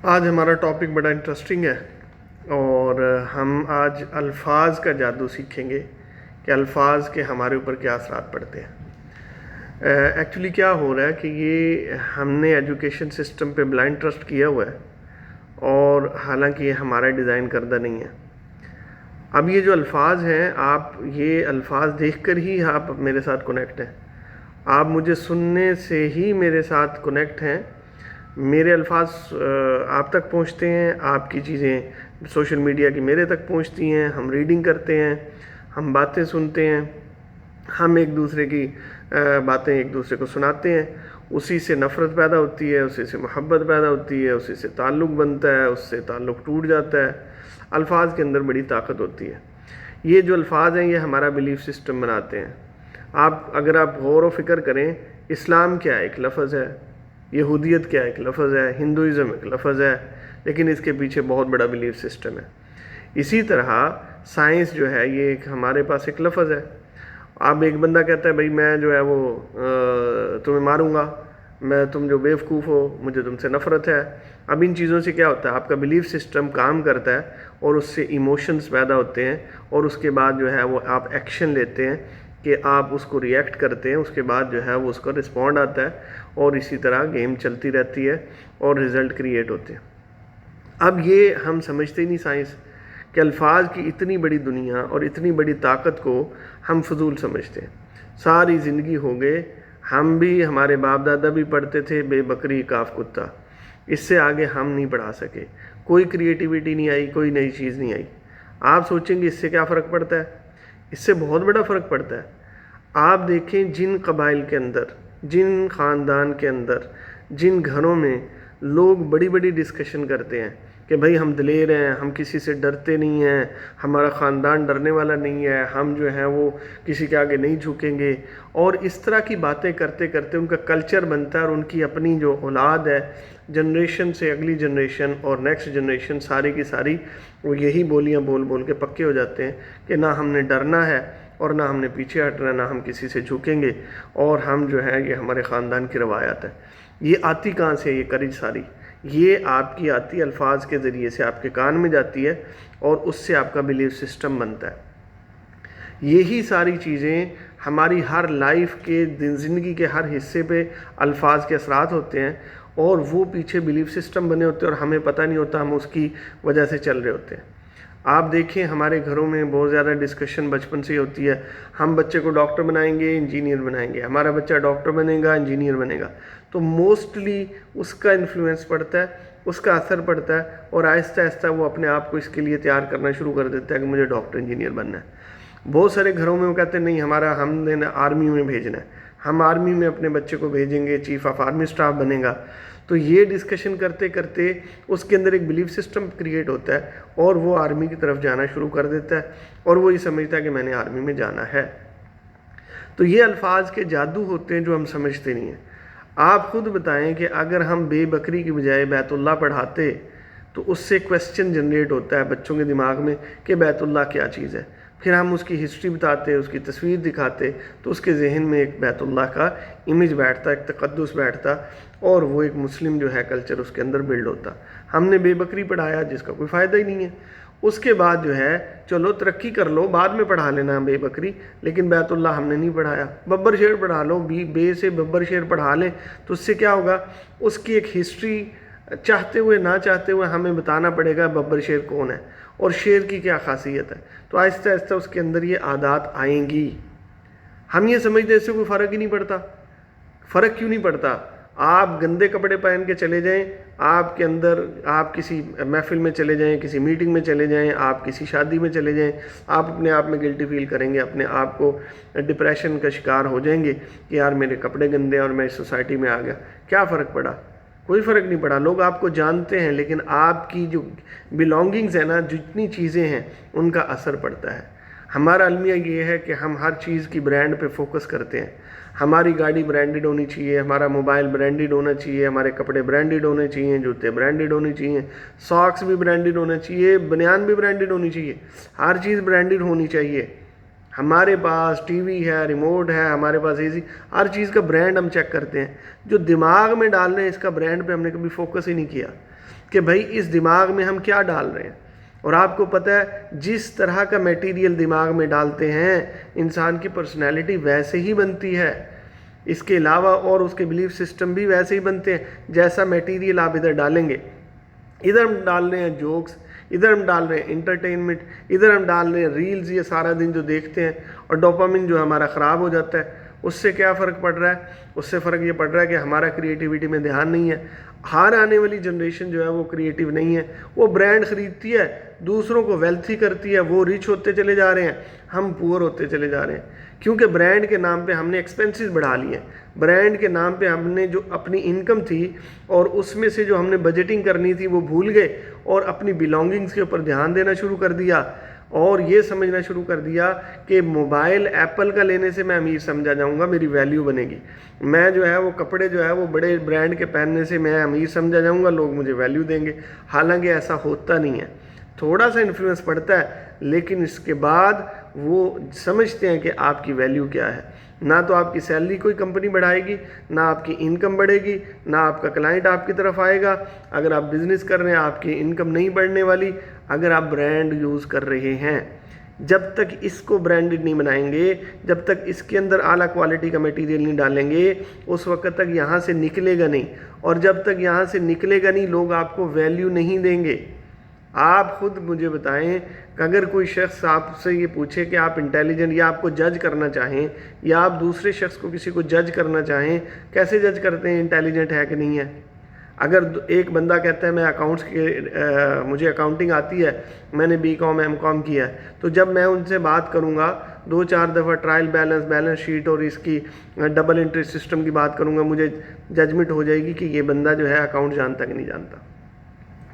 آج ہمارا ٹاپک بڑا انٹرسٹنگ ہے اور ہم آج الفاظ کا جادو سیکھیں گے کہ الفاظ کے ہمارے اوپر کیا اثرات پڑتے ہیں۔ ایکچولی کیا ہو رہا ہے کہ یہ ہم نے ایجوکیشن سسٹم پہ بلائنڈ ٹرسٹ کیا ہوا ہے، اور حالانکہ یہ ہمارا ڈیزائن کردہ نہیں ہے۔ اب یہ جو الفاظ ہیں، آپ یہ الفاظ دیکھ کر ہی آپ میرے ساتھ کنیکٹ ہیں، آپ مجھے سننے سے ہی میرے ساتھ کنیکٹ ہیں۔ میرے الفاظ آپ تک پہنچتے ہیں، آپ کی چیزیں سوشل میڈیا کی میرے تک پہنچتی ہیں، ہم ریڈنگ کرتے ہیں، ہم باتیں سنتے ہیں، ہم ایک دوسرے کی باتیں ایک دوسرے کو سناتے ہیں، اسی سے نفرت پیدا ہوتی ہے، اسی سے محبت پیدا ہوتی ہے، اسی سے تعلق بنتا ہے، اس سے تعلق ٹوٹ جاتا ہے۔ الفاظ کے اندر بڑی طاقت ہوتی ہے۔ یہ جو الفاظ ہیں یہ ہمارا بلیف سسٹم بناتے ہیں۔ اگر آپ غور و فکر کریں، اسلام کیا ایک لفظ ہے، یہودیت کیا ایک لفظ ہے، ہندوازم ایک لفظ ہے، لیکن اس کے پیچھے بہت بڑا بلیف سسٹم ہے۔ اسی طرح سائنس جو ہے یہ ہمارے پاس ایک لفظ ہے۔ اب ایک بندہ کہتا ہے بھائی میں جو ہے وہ تمہیں ماروں گا، تم جو بیوقوف ہو، مجھے تم سے نفرت ہے۔ اب ان چیزوں سے کیا ہوتا ہے، آپ کا بلیف سسٹم کام کرتا ہے اور اس سے ایموشنز پیدا ہوتے ہیں، اور اس کے بعد جو ہے وہ آپ ایکشن لیتے ہیں کہ آپ اس کو ریئیکٹ کرتے ہیں، اس کے بعد جو ہے وہ اس کا رسپونڈ آتا ہے، اور اسی طرح گیم چلتی رہتی ہے اور رزلٹ کریٹ ہوتے ہیں۔ اب یہ ہم سمجھتے ہی نہیں سائنس کہ الفاظ کی اتنی بڑی دنیا اور اتنی بڑی طاقت کو ہم فضول سمجھتے ہیں۔ ساری زندگی ہو گئے، ہم بھی، ہمارے باپ دادا بھی پڑھتے تھے بے بکری کاف کتا، اس سے آگے ہم نہیں پڑھا سکے، کوئی کریٹیویٹی نہیں آئی، کوئی نئی چیز نہیں آئی۔ آپ سوچیں گے اس سے کیا فرق پڑتا ہے؟ اس سے بہت بڑا فرق پڑتا ہے۔ آپ دیکھیں جن قبائل کے اندر، جن خاندان کے اندر، جن گھروں میں لوگ بڑی بڑی ڈسکشن کرتے ہیں کہ بھائی ہم دلیر ہیں، ہم کسی سے ڈرتے نہیں ہیں، ہمارا خاندان ڈرنے والا نہیں ہے، ہم جو ہیں وہ کسی کے آگے نہیں جھکیں گے، اور اس طرح کی باتیں کرتے کرتے ان کا کلچر بنتا ہے، اور ان کی اپنی جو اولاد ہے، جنریشن سے اگلی جنریشن اور نیکسٹ جنریشن، ساری کی ساری وہ یہی بولیاں بول بول کے پکے ہو جاتے ہیں کہ نہ ہم نے ڈرنا ہے اور نہ ہم نے پیچھے ہٹنا، نہ ہم کسی سے جھکیں گے، اور ہم جو ہے یہ ہمارے خاندان کی روایات ہے۔ یہ آتی کہاں سے؟ یہ کرج ساری یہ آپ کی آتی الفاظ کے ذریعے سے آپ کے کان میں جاتی ہے، اور اس سے آپ کا بلیف سسٹم بنتا ہے۔ یہی ساری چیزیں ہماری ہر لائف کے زندگی کے ہر حصے پہ الفاظ کے اثرات ہوتے ہیں، اور وہ پیچھے بلیف سسٹم بنے ہوتے ہیں اور ہمیں پتہ نہیں ہوتا، ہم اس کی وجہ سے چل رہے ہوتے ہیں۔ آپ دیکھیں ہمارے گھروں میں بہت زیادہ ڈسکشن بچپن سے ہی ہوتی ہے، ہم بچے کو ڈاکٹر بنائیں گے، انجینئر بنائیں گے، ہمارا بچہ ڈاکٹر بنے گا، انجینئر بنے گا، تو موسٹلی اس کا انفلوئنس پڑتا ہے، اس کا اثر پڑتا ہے، اور آہستہ آہستہ وہ اپنے آپ کو اس کے لیے تیار کرنا شروع کر دیتا ہے کہ مجھے ڈاکٹر انجینئر بننا ہے۔ بہت سارے گھروں میں وہ کہتے ہیں نہیں ہم نے آرمی میں بھیجنا ہے، ہم آرمی میں اپنے بچے کو بھیجیں گے، چیف آف آرمی اسٹاف بنے گا۔ تو یہ ڈسکشن کرتے کرتے اس کے اندر ایک بلیف سسٹم کریٹ ہوتا ہے، اور وہ آرمی کی طرف جانا شروع کر دیتا ہے، اور وہ یہ سمجھتا ہے کہ میں نے آرمی میں جانا ہے۔ تو یہ الفاظ کے جادو ہوتے ہیں جو ہم سمجھتے نہیں ہیں۔ آپ خود بتائیں کہ اگر ہم بے بکری کی بجائے بیت اللہ پڑھاتے تو اس سے کویسچن جنریٹ ہوتا ہے بچوں کے دماغ میں کہ بیت اللہ کیا چیز ہے، پھر ہم اس کی ہسٹری بتاتے، اس کی تصویر دکھاتے، تو اس کے ذہن میں ایک بیت اللہ کا امیج بیٹھتا، ایک تقدس بیٹھتا، اور وہ ایک مسلم جو ہے کلچر اس کے اندر بلڈ ہوتا۔ ہم نے بے بکری پڑھایا جس کا کوئی فائدہ ہی نہیں ہے۔ اس کے بعد جو ہے چلو ترقی کر لو، بعد میں پڑھا لینا بے بکری، لیکن بیت اللہ ہم نے نہیں پڑھایا۔ ببر شیر پڑھا لو، بے سے ببر شیر پڑھا لیں تو اس سے کیا ہوگا، اس کی ایک ہسٹری چاہتے ہوئے نہ چاہتے ہوئے ہمیں بتانا پڑے گا ببر شیر کون ہے اور شیر کی کیا خاصیت ہے، تو آہستہ آہستہ اس کے اندر یہ عادات آئیں گی۔ ہم یہ سمجھتے اس سے کوئی فرق ہی نہیں پڑتا۔ فرق کیوں نہیں پڑتا؟ آپ گندے کپڑے پہن کے چلے جائیں، آپ کے اندر، آپ کسی محفل میں چلے جائیں، کسی میٹنگ میں چلے جائیں، آپ کسی شادی میں چلے جائیں، آپ اپنے آپ میں گلٹی فیل کریں گے، اپنے آپ کو ڈپریشن کا شکار ہو جائیں گے کہ یار میرے کپڑے گندے ہیں اور میں اس سوسائٹی میں آ گیا۔ کیا فرق پڑا؟ کوئی فرق نہیں پڑا۔ لوگ آپ کو جانتے ہیں، لیکن آپ کی جو بلانگنگز ہیں نا، جتنی چیزیں ہیں، ان کا اثر پڑتا ہے۔ ہمارا المیہ یہ ہے کہ ہم ہر چیز کی برانڈ پہ فوکس کرتے ہیں۔ ہماری گاڑی برانڈڈ ہونی چاہیے، ہمارا موبائل برانڈڈ ہونا چاہیے، ہمارے کپڑے برانڈڈ ہونے چاہیے، جوتے برانڈڈ ہونے چاہیے، ساکس بھی برانڈڈ ہونا چاہیے، بنیان بھی برانڈڈ ہونی چاہیے، ہر چیز برانڈڈ ہونی چاہیے۔ ہمارے پاس ٹی وی ہے، ریموٹ ہے، ہمارے پاس اے سی، ہر چیز کا برانڈ ہم چیک کرتے ہیں. جو دماغ میں ڈال رہے ہیں اس کا برانڈ پہ ہم نے کبھی فوکس ہی نہیں کیا کہ بھائی اس دماغ میں ہم کیا ڈال رہے ہیں. اور آپ کو پتہ ہے جس طرح کا میٹیریل دماغ میں ڈالتے ہیں انسان کی پرسنالٹی ویسے ہی بنتی ہے. اس کے علاوہ اور اس کے بلیف سسٹم بھی ویسے ہی بنتے ہیں. جیسا میٹیریل آپ ادھر ڈالیں گے، ادھر ہم ڈال رہے ہیں جوکس، ادھر ہم ڈال رہے ہیں انٹرٹینمنٹ، ادھر ہم ڈال رہے ہیں ریلز، یہ سارا دن جو دیکھتے ہیں اور ڈوپامن جو ہمارا خراب ہو جاتا ہے. اس سے کیا فرق پڑ رہا ہے؟ اس سے فرق یہ پڑ رہا ہے کہ ہمارا کریٹیوٹی میں دھیان نہیں ہے. ہر آنے والی جنریشن جو ہے وہ کریٹیو نہیں ہے. وہ برانڈ خریدتی ہے، دوسروں کو ویلتھی کرتی ہے، وہ ریچ ہوتے چلے جا رہے ہیں، ہم پور ہوتے چلے جا رہے ہیں. کیونکہ برانڈ کے نام پہ ہم نے ایکسپینسز بڑھا لیے ہیں. برانڈ کے نام پہ ہم نے جو اپنی انکم تھی اور اس میں سے جو ہم نے بجٹنگ کرنی تھی وہ بھول گئے اور اپنی بلانگنگز کے اوپر دھیان دینا شروع کر دیا اور یہ سمجھنا شروع کر دیا کہ موبائل ایپل کا لینے سے میں امیر سمجھا جاؤں گا، میری ویلیو بنے گی. میں جو ہے وہ کپڑے جو ہے وہ بڑے برانڈ کے پہننے سے میں امیر سمجھا جاؤں گا، لوگ مجھے ویلیو دیں گے. حالانکہ ایسا ہوتا نہیں ہے. تھوڑا سا انفلوئنس پڑتا ہے لیکن اس کے بعد وہ سمجھتے ہیں کہ آپ کی ویلیو کیا ہے. نہ تو آپ کی سیلری کوئی کمپنی بڑھائے گی، نہ آپ کی انکم بڑھے گی، نہ آپ کا کلائنٹ آپ کی طرف آئے گا. اگر آپ بزنس کر رہے ہیں آپ کی انکم نہیں بڑھنے والی اگر آپ برانڈ یوز کر رہے ہیں. جب تک اس کو برانڈڈ نہیں بنائیں گے، جب تک اس کے اندر اعلیٰ کوالٹی کا میٹیریل نہیں ڈالیں گے، اس وقت تک یہاں سے نکلے گا نہیں. اور جب تک یہاں سے نکلے گا نہیں لوگ آپ کو ویلیو نہیں دیں گے. آپ خود مجھے بتائیں کہ اگر کوئی شخص آپ سے یہ پوچھے کہ آپ انٹیلیجنٹ یا آپ کو جج کرنا چاہیں یا آپ دوسرے شخص کو کسی کو جج کرنا چاہیں، کیسے جج کرتے ہیں انٹیلیجنٹ ہے کہ نہیں ہے؟ اگر ایک بندہ کہتا ہے میں اکاؤنٹس کے مجھے اکاؤنٹنگ آتی ہے، میں نے BCom M.Com کیا ہے، تو جب میں ان سے بات کروں گا 2-4 دفعہ ٹرائل بیلنس شیٹ اور اس کی ڈبل انٹری سسٹم کی بات کروں گا، مجھے ججمنٹ ہو جائے گی کہ یہ بندہ جو ہے اکاؤنٹ جانتا کہ نہیں جانتا،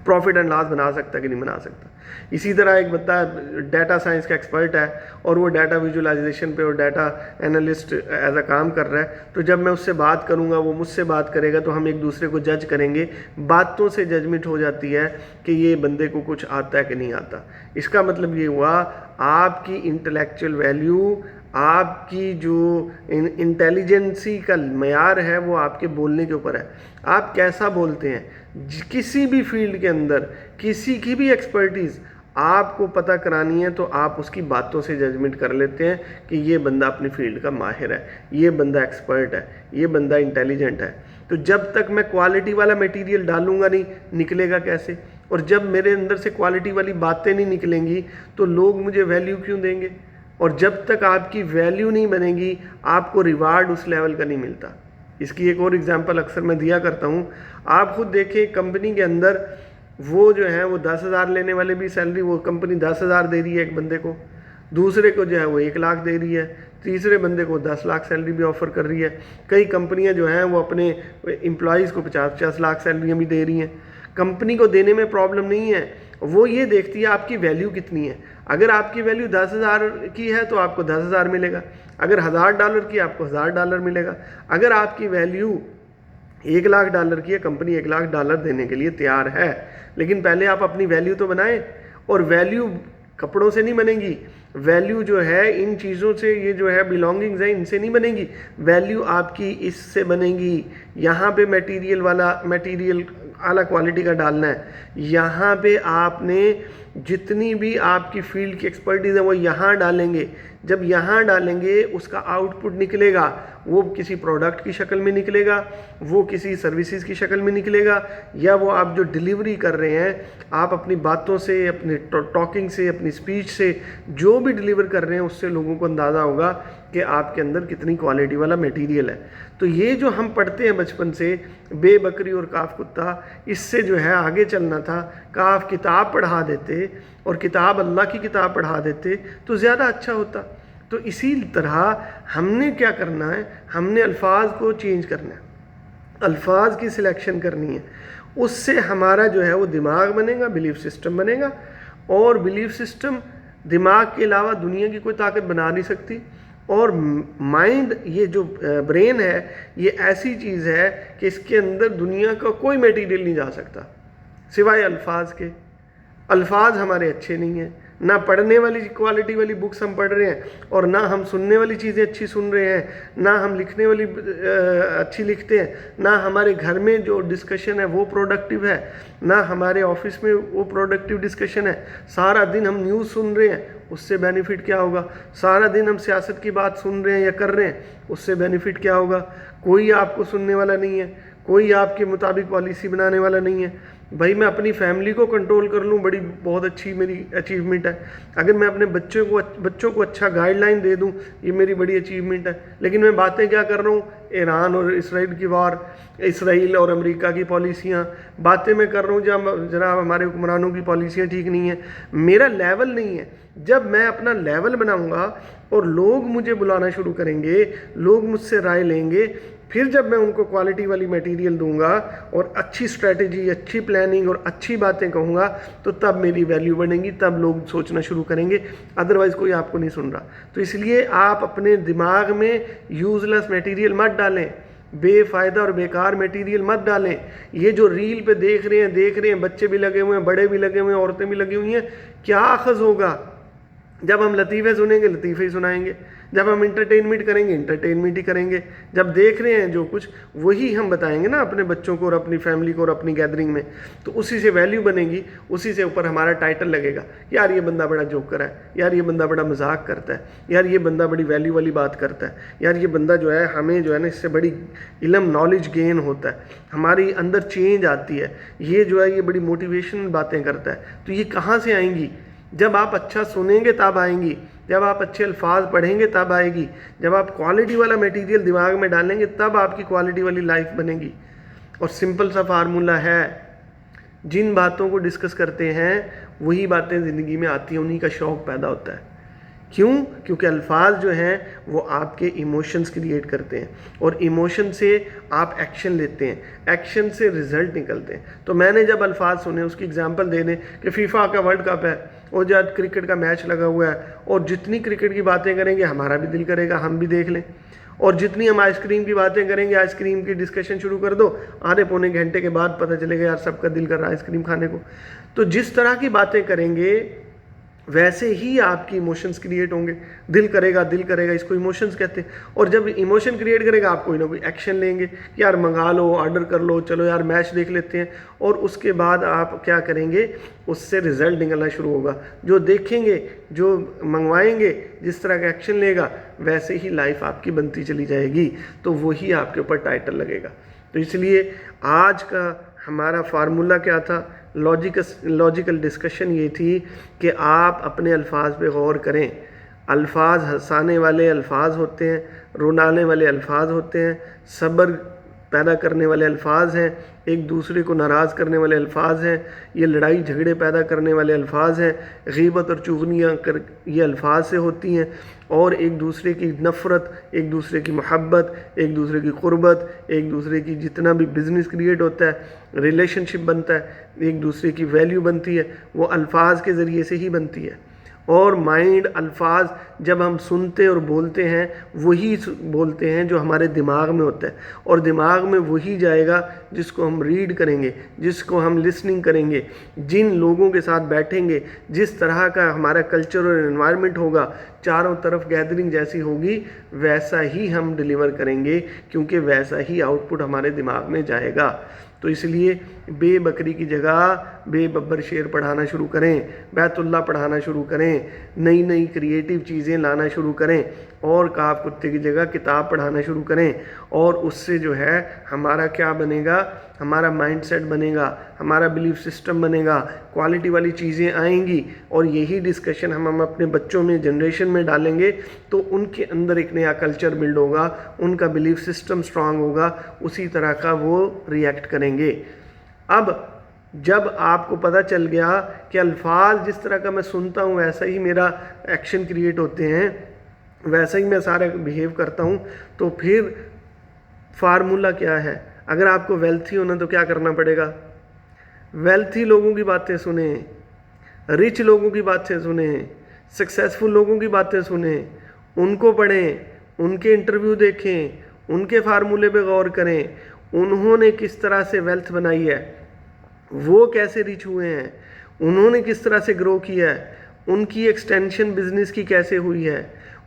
پروفٹ اینڈ لاس بنا سکتا کہ نہیں بنا سکتا. اسی طرح ایک بندہ ڈیٹا سائنس کا ایکسپرٹ ہے اور وہ ڈیٹا ویژولائزیشن پہ اور ڈیٹا انالسٹ ایز اے کام کر رہا ہے، تو جب میں اس سے بات کروں گا وہ مجھ سے بات کرے گا تو ہم ایک دوسرے کو جج کریں گے. باتوں سے ججمنٹ ہو جاتی ہے کہ یہ بندے کو کچھ آتا ہے کہ نہیں آتا. اس کا مطلب یہ ہوا آپ کی انٹلیکچوئل ویلیو، آپ کی جو انٹیلیجنسی کا معیار ہے وہ آپ کے بولنے کے اوپر ہے. آپ کیسا بولتے ہیں. کسی بھی فیلڈ کے اندر کسی کی بھی ایکسپرٹیز آپ کو پتہ کرانی ہے تو آپ اس کی باتوں سے ججمنٹ کر لیتے ہیں کہ یہ بندہ اپنی فیلڈ کا ماہر ہے، یہ بندہ ایکسپرٹ ہے، یہ بندہ انٹیلیجنٹ ہے. تو جب تک میں کوالٹی والا میٹیریل ڈالوں گا نہیں نکلے گا کیسے؟ اور جب میرے اندر سے کوالٹی والی باتیں نہیں نکلیں گی تو لوگ مجھے ویلیو کیوں دیں گے؟ اور جب تک آپ کی ویلیو نہیں بنے گی آپ کو ریوارڈ اس لیول کا نہیں ملتا. اس کی ایک اور اگزامپل اکثر میں دیا کرتا ہوں. آپ خود دیکھیں کمپنی کے اندر وہ جو ہیں وہ 10,000 لینے والے بھی سیلری وہ کمپنی 10,000 دے رہی ہے ایک بندے کو، دوسرے کو جو ہے وہ 1 لاکھ دے رہی ہے، تیسرے بندے کو 10 لاکھ سیلری بھی آفر کر رہی ہے. کئی کمپنیاں جو ہیں وہ اپنے امپلائیز کو 50-50 لاکھ سیلریاں بھی دے رہی ہیں. کمپنی کو دینے میں پرابلم نہیں ہے، وہ یہ دیکھتی ہے آپ کی ویلیو کتنی ہے. اگر آپ کی ویلیو 10,000 کی ہے تو آپ کو 10,000 ملے گا، اگر $1,000 کی آپ کو $1,000 ملے گا. اگر آپ کی ویلیو $1,00,000 کی ہے، کمپنی $1,00,000 دینے کے لیے تیار ہے، لیکن پہلے آپ اپنی ویلیو تو بنائیں. اور ویلیو کپڑوں سے نہیں بنے گی، ویلیو جو ہے ان چیزوں سے، یہ جو ہے بلانگنگز ہیں ان سے نہیں بنے گی. ویلیو آپ کی اس سے بنے گی. یہاں پہ میٹیریل اعلیٰ کوالٹی کا ڈالنا ہے. یہاں پہ آپ نے جتنی بھی آپ کی فیلڈ کی ایکسپرٹیز ہے وہ یہاں ڈالیں گے. جب یہاں ڈالیں گے اس کا آؤٹ پٹ نکلے گا، وہ کسی پروڈکٹ کی شکل میں نکلے گا، وہ کسی سروسز کی شکل میں نکلے گا، یا وہ آپ جو ڈیلیوری کر رہے ہیں آپ اپنی باتوں سے، اپنی ٹاکنگ سے، اپنی اسپیچ سے جو بھی ڈیلیور کر رہے ہیں اس سے لوگوں کو اندازہ ہوگا کہ آپ کے اندر کتنی کوالٹی والا میٹیریل ہے. تو یہ جو ہم پڑھتے ہیں بچپن سے بے بکری اور کاف کتا، اس سے جو ہے آگے چلنا تھا. کاف کتاب پڑھا دیتے اور کتاب اللہ کی کتاب پڑھا دیتے تو زیادہ اچھا ہوتا. تو اسی طرح ہم نے کیا کرنا ہے، ہم نے الفاظ کو چینج کرنا ہے، الفاظ کی سلیکشن کرنی ہے. اس سے ہمارا جو ہے وہ دماغ بنے گا، بلیف سسٹم بنے گا. اور بلیف سسٹم دماغ کے علاوہ دنیا کی کوئی طاقت بنا نہیں سکتی. اور مائنڈ، یہ جو برین ہے، یہ ایسی چیز ہے کہ اس کے اندر دنیا کا کوئی میٹیریل نہیں جا سکتا سوائے الفاظ کے. الفاظ ہمارے اچھے نہیں ہیں، نہ پڑھنے والی کوالٹی والی بکس ہم پڑھ رہے ہیں اور نہ ہم سننے والی چیزیں اچھی سن رہے ہیں، نہ ہم لکھنے والی اچھی لکھتے ہیں، نہ ہمارے گھر میں جو ڈسکشن ہے وہ پروڈکٹیو ہے، نہ ہمارے آفس میں وہ پروڈکٹیو ڈسکشن ہے۔ سارا دن ہم نیوز سن رہے ہیں، اس سے بینیفٹ کیا ہوگا؟ سارا دن ہم سیاست کی بات سن رہے ہیں یا کر رہے ہیں، اس سے بینیفٹ کیا ہوگا؟ کوئی آپ کو سننے والا نہیں ہے، کوئی آپ کے مطابق پالیسی بنانے والا نہیں ہے۔ بھائی میں اپنی فیملی کو کنٹرول کر لوں، بہت اچھی میری اچیومنٹ ہے۔ اگر میں اپنے بچوں کو اچھا گائیڈ لائن دے دوں، یہ میری بڑی اچیومنٹ ہے۔ لیکن میں باتیں کیا کر رہا ہوں؟ ایران اور اسرائیل کی وار، اسرائیل اور امریکہ کی پالیسیاں، باتیں میں کر رہا ہوں جناب ہمارے حکمرانوں کی پالیسیاں ٹھیک نہیں ہیں۔ میرا لیول نہیں ہے۔ جب میں اپنا لیول بناؤں گا اور لوگ مجھے بلانا شروع کریں گے، لوگ مجھ سے رائے لیں گے، پھر جب میں ان کو کوالٹی والی میٹیریل دوں گا اور اچھی اسٹریٹجی، اچھی پلاننگ اور اچھی باتیں کہوں گا، تو تب میری ویلیو بڑھے گی، تب لوگ سوچنا شروع کریں گے۔ ادروائز کوئی آپ کو نہیں سن رہا۔ تو اس لیے آپ اپنے دماغ میں یوز لیس میٹیریل مت ڈالیں، بے فائدہ اور بیکار میٹیریل مت ڈالیں۔ یہ جو ریل پہ دیکھ رہے ہیں، بچے بھی لگے ہوئے ہیں، بڑے بھی لگے ہوئے ہیں، عورتیں بھی لگی ہوئی ہیں، کیا اخذ ہوگا؟ جب ہم لطیفے سنیں گے لطیفے ہی سنائیں گے، جب ہم انٹرٹینمنٹ کریں گے انٹرٹینمنٹ ہی کریں گے، جب دیکھ رہے ہیں جو کچھ وہی ہم بتائیں گے نا اپنے بچوں کو اور اپنی فیملی کو اور اپنی گیدرنگ میں، تو اسی سے ویلیو بنے گی، اسی سے اوپر ہمارا ٹائٹل لگے گا، یار یہ بندہ بڑا جوکر ہے، یار یہ بندہ بڑا مذاق کرتا ہے، یار یہ بندہ بڑی ویلیو والی بات کرتا ہے، یار یہ بندہ جو ہے ہمیں جو ہے نا اس سے بڑی علم نالج گین ہوتا ہے، ہماری اندر چینج آتی ہے، یہ جو ہے یہ بڑی موٹیویشنل باتیں کرتا ہے۔ تو یہ کہاں سے آئیں گی؟ جب آپ اچھا سنیں گے تب آئیں گی، جب آپ اچھے الفاظ پڑھیں گے تب آئے گی، جب آپ کوالٹی والا میٹیریل دماغ میں ڈالیں گے تب آپ کی کوالٹی والی لائف بنے گی۔ اور سمپل سا فارمولہ ہے، جن باتوں کو ڈسکس کرتے ہیں وہی باتیں زندگی میں آتی ہیں، انہی کا شوق پیدا ہوتا ہے۔ کیوں؟ کیونکہ الفاظ جو ہیں وہ آپ کے ایموشنز کریٹ کرتے ہیں، اور ایموشن سے آپ ایکشن لیتے ہیں، ایکشن سے رزلٹ نکلتے ہیں۔ تو میں نے جب الفاظ سنے، اس کی اگزامپل دے دیں کہ فیفا کا ورلڈ کپ ہے اور جب کرکٹ کا میچ لگا ہوا ہے، اور جتنی کرکٹ کی باتیں کریں گے ہمارا بھی دل کرے گا ہم بھی دیکھ لیں، اور جتنی ہم آئس کریم کی باتیں کریں گے، آئس کریم کی ڈسکشن شروع کر دو، آدھے پونے گھنٹے کے بعد پتہ چلے گا یار سب کا دل کر رہا ہے آئس کریم کھانے کو۔ تو جس طرح کی باتیں کریں گے ویسے ہی آپ کی ایموشنز کریٹ ہوں گے، دل کرے گا، اس کو ایموشنز کہتے ہیں۔ اور جب ایموشن کریٹ کرے گا آپ کوئی نہ کوئی ایکشن لیں گے کہ یار منگا لو، آرڈر کر لو، چلو یار میچ دیکھ لیتے ہیں، اور اس کے بعد آپ کیا کریں گے؟ اس سے رزلٹ نکلنا شروع ہوگا۔ جو دیکھیں گے، جو منگوائیں گے، جس طرح کا ایکشن لے گا، ویسے ہی لائف آپ کی بنتی چلی جائے گی، تو وہی آپ کے اوپر ٹائٹل لگے گا۔ تو اس لیے آج کا ہمارا فارمولہ کیا تھا؟ لاجیکل ڈسکشن یہ تھی کہ آپ اپنے الفاظ پہ غور کریں۔ الفاظ ہنسانے والے الفاظ ہوتے ہیں، رونانے والے الفاظ ہوتے ہیں، صبر پیدا کرنے والے الفاظ ہیں، ایک دوسرے کو ناراض کرنے والے الفاظ ہیں، یہ لڑائی جھگڑے پیدا کرنے والے الفاظ ہیں، غیبت اور چغلیاں یہ الفاظ سے ہوتی ہیں، اور ایک دوسرے کی نفرت، ایک دوسرے کی محبت، ایک دوسرے کی قربت، ایک دوسرے کی جتنا بھی بزنس کریٹ ہوتا ہے، ریلیشن شپ بنتا ہے، ایک دوسرے کی ویلیو بنتی ہے، وہ الفاظ کے ذریعے سے ہی بنتی ہے۔ اور مائنڈ، الفاظ جب ہم سنتے اور بولتے ہیں وہی بولتے ہیں جو ہمارے دماغ میں ہوتا ہے، اور دماغ میں وہی جائے گا جس کو ہم ریڈ کریں گے، جس کو ہم لسننگ کریں گے، جن لوگوں کے ساتھ بیٹھیں گے، جس طرح کا ہمارا کلچر اور انوائرمنٹ ہوگا، چاروں طرف گیدرنگ جیسی ہوگی، ویسا ہی ہم ڈیلیور کریں گے، کیونکہ ویسا ہی آؤٹ پٹ ہمارے دماغ میں جائے گا۔ تو اس لیے بے بکری کی جگہ بے ببر شیر پڑھانا شروع کریں، بیت اللہ پڑھانا شروع کریں، نئی نئی کریٹیو چیزیں لانا شروع کریں، اور کاف کتے کی جگہ کتاب پڑھانا شروع کریں، اور اس سے جو ہے ہمارا کیا بنے گا؟ ہمارا مائنڈ سیٹ بنے گا، ہمارا بلیف سسٹم بنے گا، کوالٹی والی چیزیں آئیں گی، اور یہی ڈسکشن ہم اپنے بچوں میں، جنریشن میں ڈالیں گے، تو ان کے اندر ایک نیا کلچر بلڈ ہوگا، ان کا بلیف سسٹم سٹرانگ ہوگا، اسی طرح کا وہ ریئیکٹ کریں گے۔ اب جب آپ کو پتہ چل گیا کہ الفاظ جس طرح کا میں سنتا ہوں ویسا ہی میرا ایکشن کریٹ ہوتے ہیں، ویسا ہی میں سارا بیہیو کرتا ہوں، تو پھر فارمولہ کیا ہے؟ اگر آپ کو ویلتھی ہونا تو کیا کرنا پڑے گا؟ ویلتھی لوگوں کی باتیں سنیں، رچ لوگوں کی باتیں سنیں، سکسیسفل لوگوں کی باتیں سنیں، ان کو پڑھیں، ان کے انٹرویو دیکھیں، ان کے فارمولے پہ غور کریں، انہوں نے کس طرح سے ویلتھ بنائی ہے، وہ کیسے ریچ ہوئے ہیں، انہوں نے کس طرح سے گرو کیا ہے، ان کی ایکسٹینشن بزنس کی کیسے ہوئی ہے,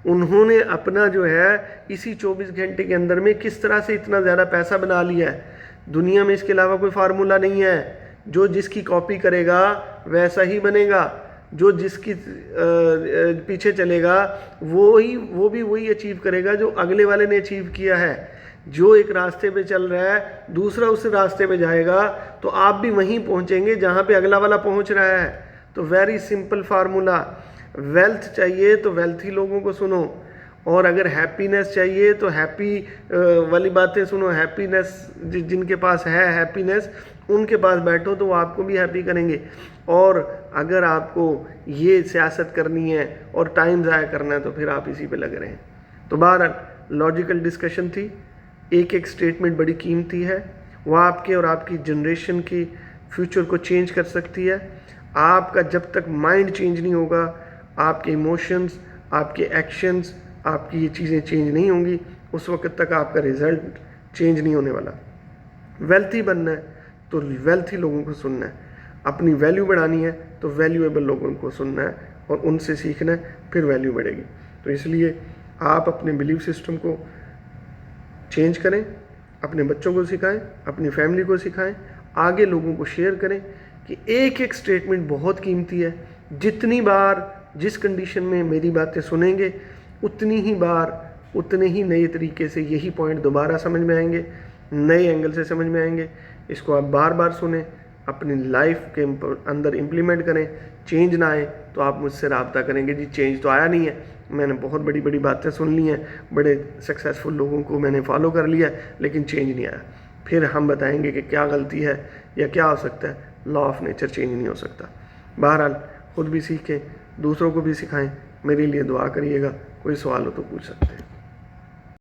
انہوں نے اپنا جو ہے اسی 24 گھنٹے کے اندر میں کس طرح سے اتنا زیادہ پیسہ بنا لیا ہے. دنیا میں اس کے علاوہ کوئی فارمولہ نہیں ہے. جو جس کی کاپی کرے گا ویسا ہی بنے گا, جو جس کی پیچھے چلے گا وہ بھی وہی اچیو کرے گا جو اگلے والے نے اچیو کیا ہے. جو ایک راستے پہ چل رہا ہے دوسرا اس راستے پہ جائے گا تو آپ بھی وہیں پہنچیں گے جہاں پہ اگلا والا پہنچ رہا ہے. تو ویری سمپل فارمولہ. ویلتھ چاہیے تو ویلتھی لوگوں کو سنو, اور اگر ہیپینس چاہیے تو ہیپی والی باتیں سنو. ہیپینس جن کے پاس ہے ہیپینس ان کے پاس بیٹھو تو وہ آپ کو بھی ہیپی کریں گے. اور اگر آپ کو یہ سیاست کرنی ہے اور ٹائم ضائع کرنا ہے تو پھر آپ اسی پہ لگ رہے ہیں. تو بہرحال لاجیکل ڈسکشن تھی. ایک سٹیٹمنٹ بڑی قیمتی ہے, وہ آپ کے اور آپ کی جنریشن کی فیوچر کو چینج کر سکتی ہے. آپ کا جب تک مائنڈ چینج نہیں ہوگا, آپ کے ایموشنز, آپ کے ایکشنز, آپ کی یہ چیزیں چینج نہیں ہوں گی, اس وقت تک آپ کا رزلٹ چینج نہیں ہونے والا. ویلتھی بننا ہے تو ویلتھی لوگوں کو سننا ہے. اپنی ویلیو بڑھانی ہے تو ویلیویبل لوگوں کو سننا ہے اور ان سے سیکھنا ہے, پھر ویلیو بڑھے گی. تو اس لیے آپ اپنے بلیف سسٹم کو چینج کریں, اپنے بچوں کو سکھائیں, اپنی فیملی کو سکھائیں, آگے لوگوں کو شیئر کریں کہ ایک سٹیٹمنٹ بہت قیمتی ہے. جتنی بار جس کنڈیشن میں میری باتیں سنیں گے اتنی ہی بار اتنے ہی نئے طریقے سے یہی پوائنٹ دوبارہ سمجھ میں آئیں گے, نئے اینگل سے سمجھ میں آئیں گے. اس کو آپ بار بار سنیں, اپنی لائف کے اندر امپلیمنٹ کریں. چینج نہ آئے تو آپ مجھ سے رابطہ کریں گے, جی چینج تو آیا نہیں ہے, میں نے بہت بڑی بڑی باتیں سن لی ہیں, بڑے سکسیزفل لوگوں کو میں نے فالو کر لیا لیکن چینج نہیں آیا. پھر ہم بتائیں گے کہ کیا غلطی ہے یا کیا ہو سکتا ہے. لا آف نیچر چینج نہیں ہو سکتا. بہرحال خود بھی سیکھیں, دوسروں کو بھی سکھائیں. میرے لیے دعا کریے گا. کوئی سوال ہو تو پوچھ سکتے ہیں.